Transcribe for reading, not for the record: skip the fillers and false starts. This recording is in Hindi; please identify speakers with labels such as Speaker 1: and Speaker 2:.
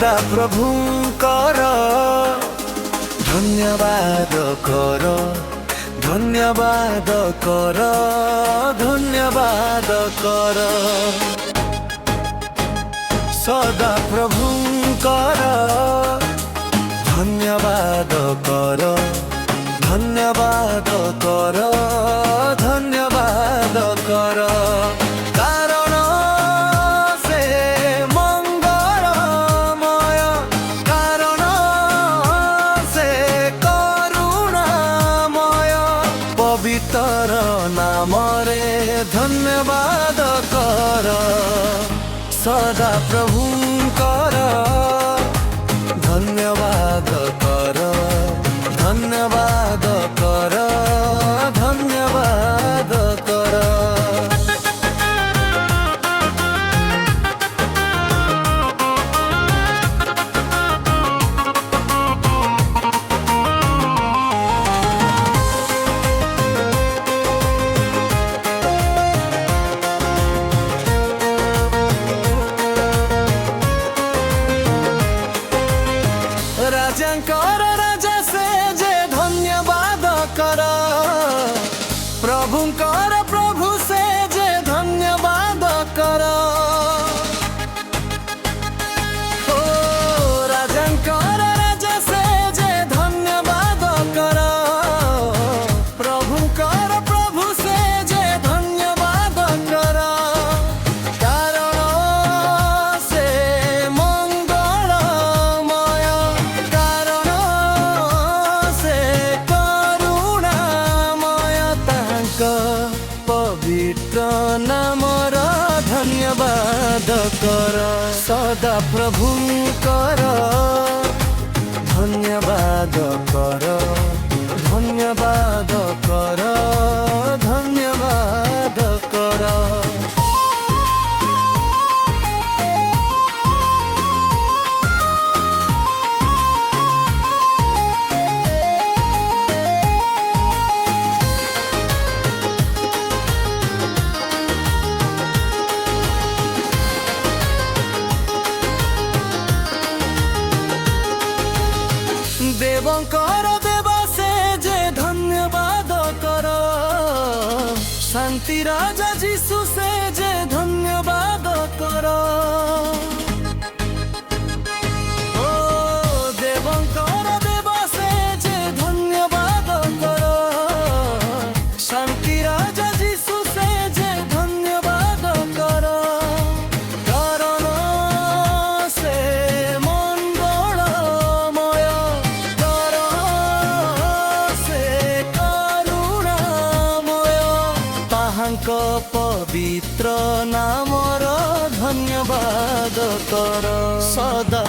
Speaker 1: सदा प्रभुंकर धन्यवाद कर, धन्यवाद कर, धन्यवाद कर। सदा प्रभुंकर धन्यवाद कर, धन्यवाद कर, धन्यवाद कर। कारण से मंगलमय, कारण से करुणामय, पवित्र नाम रे धन्यवाद कर। सदा प्रभुंकर धन्यवाद कर, धन्यवाद कर, धन्यवाद कर। राजांकर राजा से जे धन्यवाद कर, प्रभुंकर प्रभु से जे धन्यवाद कर। ओ राजांकर राजा से जे धन्यवाद कर, प्रभुंकर प्रभु से जे धन्यवाद कर। कारण से मंगलमय, कारण से करुणामय, तांक पवित्र नामर धन्यवाद कर। सदा प्रभुंकर धन्यवाद कर, धन्यवाद कर, धन्यवाद कर। देवंकर देव से जे धन्यवाद कर, शांति राजा जीसु से जे धन्यवाद कर। ओ देवंकर देव से जे धन्यवाद कर, शांति राजा जीसु से जे धन्यवाद कर। कारण से मंगलमय, ताहांक पवित्र नामर धन्यवाद कर। सदा